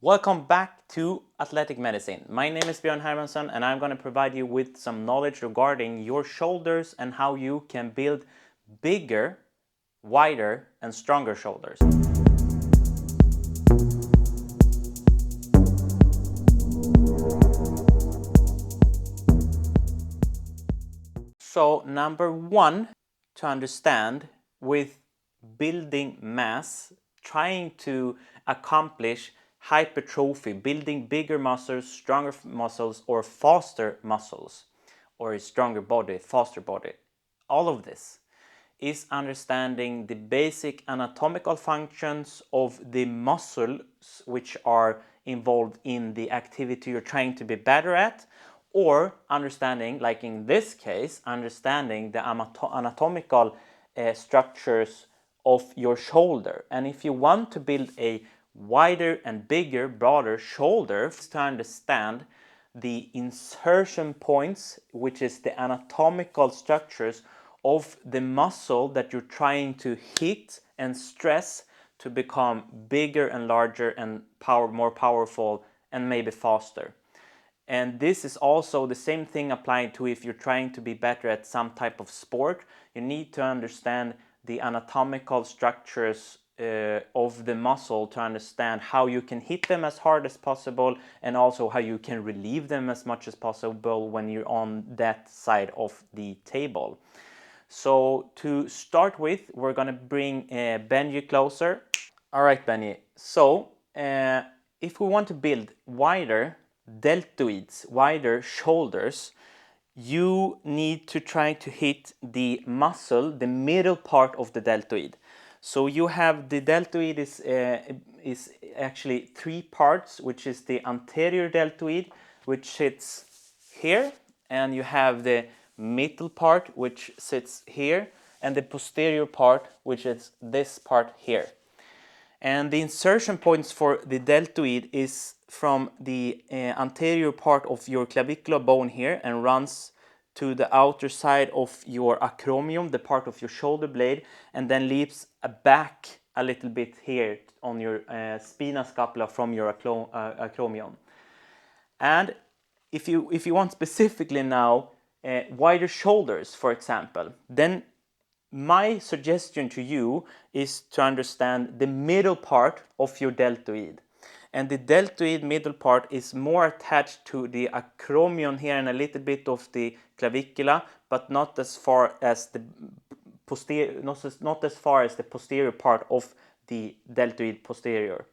Welcome back to Athletic Medicine. My name is Björn Hermansson and I'm going to provide you with some knowledge regarding your shoulders and how you can build bigger, wider and stronger shoulders. So number one, to understand with building mass, trying to accomplish hypertrophy, building bigger muscles, stronger muscles, or faster muscles, or a stronger body, faster body. All of this is understanding the basic anatomical functions of the muscles which are involved in the activity you're trying to be better at, or understanding, like in this case, understanding the anatomical structures of your shoulder. And if you want to build a wider and bigger, broader shoulder, to understand the insertion points, which is the anatomical structures of the muscle that you're trying to hit and stress to become bigger and larger and more powerful and maybe faster. And this is also the same thing applied to if you're trying to be better at some type of sport. You need to understand the anatomical structures of the muscle to understand how you can hit them as hard as possible and also how you can relieve them as much as possible when you're on that side of the table. So to start with, we're gonna bring Benji closer. All right, Benji. So if we want to build wider deltoids, wider shoulders, you need to try to hit the muscle, the middle part of the deltoid. So you have the deltoid is actually three parts, which is the anterior deltoid, which sits here, and you have the middle part, which sits here, and the posterior part, which is this part here. And the insertion points for the deltoid is from the anterior part of your clavicular bone here and runs to the outer side of your acromion, the part of your shoulder blade, and then leaps back a little bit here on your spina scapula from your acromion. And if you want specifically now wider shoulders, for example, then my suggestion to you is to understand the middle part of your deltoid. And the deltoid middle part is more attached to the acromion here and a little bit of the clavicula, but not as far as the posterior, not as far as the posterior part of the deltoid posterior.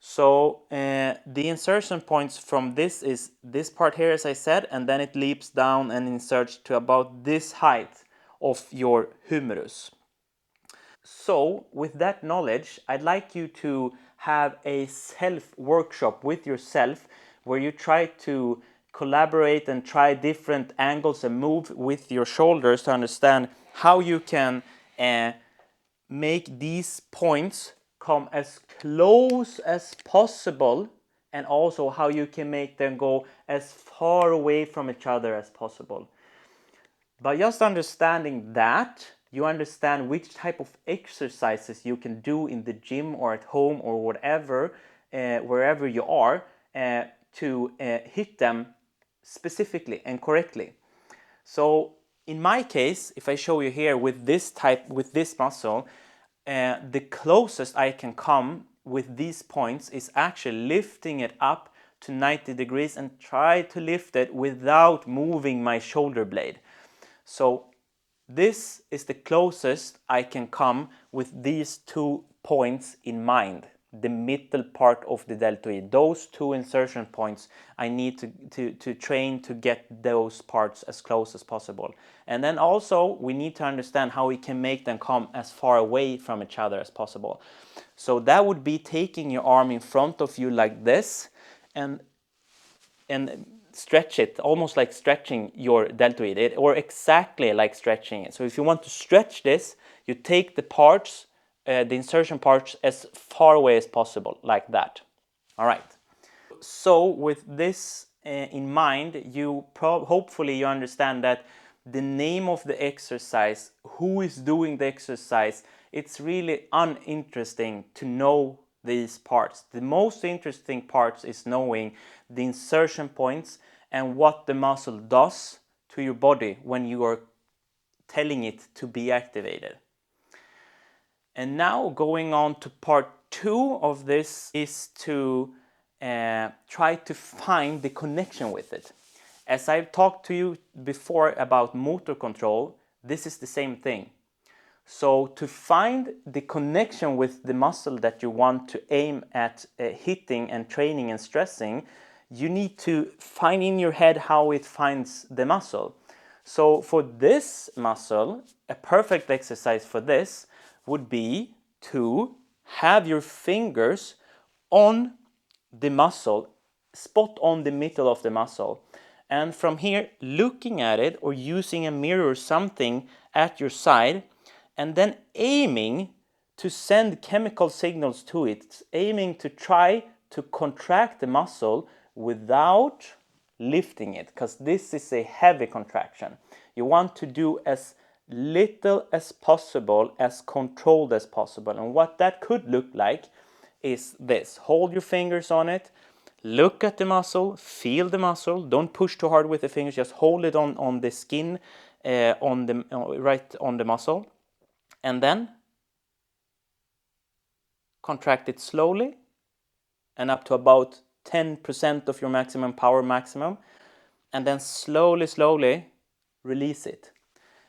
So the insertion points from this is this part here, as I said, and then it leaps down and inserts to about this height of your humerus. So with that knowledge, I'd like you to have a self workshop with yourself where you try to collaborate and try different angles and move with your shoulders to understand how you can make these points come as close as possible, and also how you can make them go as far away from each other as possible. By just understanding that, you understand which type of exercises you can do in the gym or at home or whatever, wherever you are, to hit them specifically and correctly. So in my case, if I show you here with this muscle, the closest I can come with these points is actually lifting it up to 90 degrees and try to lift it without moving my shoulder blade. So this is the closest I can come with these 2 points in mind. The middle part of the deltoid. Those 2 insertion points, I need to train to get those parts as close as possible. And then also we need to understand how we can make them come as far away from each other as possible. So that would be taking your arm in front of you like this and stretch it, almost like stretching your deltoid, or exactly like stretching it. So if you want to stretch this, you take the parts, the insertion parts, as far away as possible, like that. All right. So with this in mind, hopefully you understand that the name of the exercise, who is doing the exercise, it's really uninteresting to know these parts. The most interesting parts is knowing the insertion points and what the muscle does to your body when you are telling it to be activated. And now going on to part 2 of this is to try to find the connection with it. As I've talked to you before about motor control, this is the same thing. So to find the connection with the muscle that you want to aim at hitting and training and stressing, you need to find in your head how it finds the muscle. So for this muscle, a perfect exercise for this would be to have your fingers on the muscle, spot on the middle of the muscle. And from here, looking at it or using a mirror or something at your side, and then aiming to send chemical signals to it, aiming to try to contract the muscle without lifting it, because this is a heavy contraction. You want to do as little as possible, as controlled as possible. And what that could look like is this. Hold your fingers on it, look at the muscle, feel the muscle. Don't push too hard with the fingers, just hold it on the skin, right on the muscle. And then contract it slowly and up to about 10% of your maximum power maximum. And then slowly release it.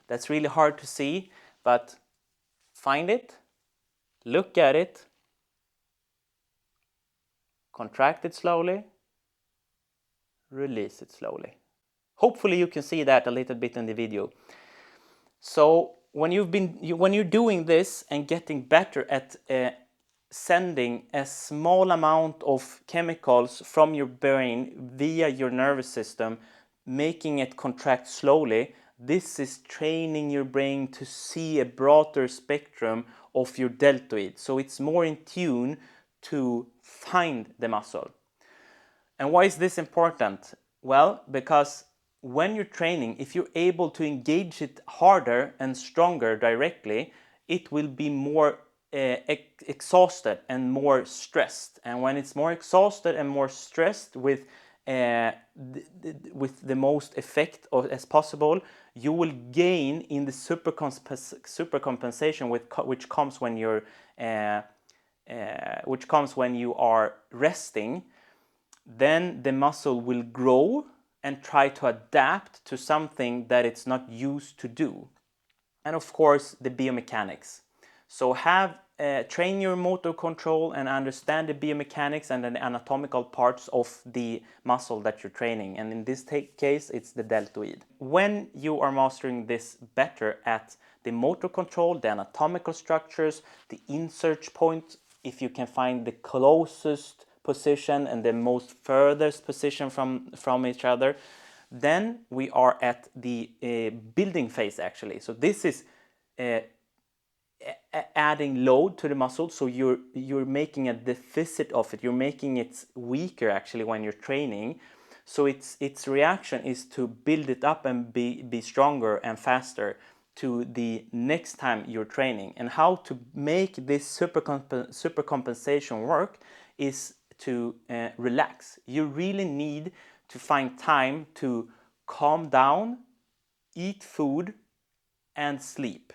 That's really hard to see, but find it, look at it, contract it slowly, release it slowly. Hopefully you can see that a little bit in the video. So when you're doing this and getting better at sending a small amount of chemicals from your brain via your nervous system, making it contract slowly, this is training your brain to see a broader spectrum of your deltoid. So it's more in tune to find the muscle. And why is this important? Well, because when you're training, if you're able to engage it harder and stronger directly, it will be more exhausted and more stressed. And when it's more exhausted and more stressed with the most effect as possible, you will gain in the supercompensation which comes when you are resting. Then the muscle will grow and try to adapt to something that it's not used to do. And of course, the biomechanics. So train your motor control and understand the biomechanics and the anatomical parts of the muscle that you're training. And in this case, it's the deltoid. When you are mastering this better at the motor control, the anatomical structures, the insert point, if you can find the closest position and the most furthest position from each other, then we are at the building phase actually. So this is adding load to the muscle, so you're making a deficit of it, you're making it weaker actually when you're training. So its reaction is to build it up and be stronger and faster to the next time you're training. And how to make this supercompensation work is to relax. You really need to find time to calm down, eat food, and sleep.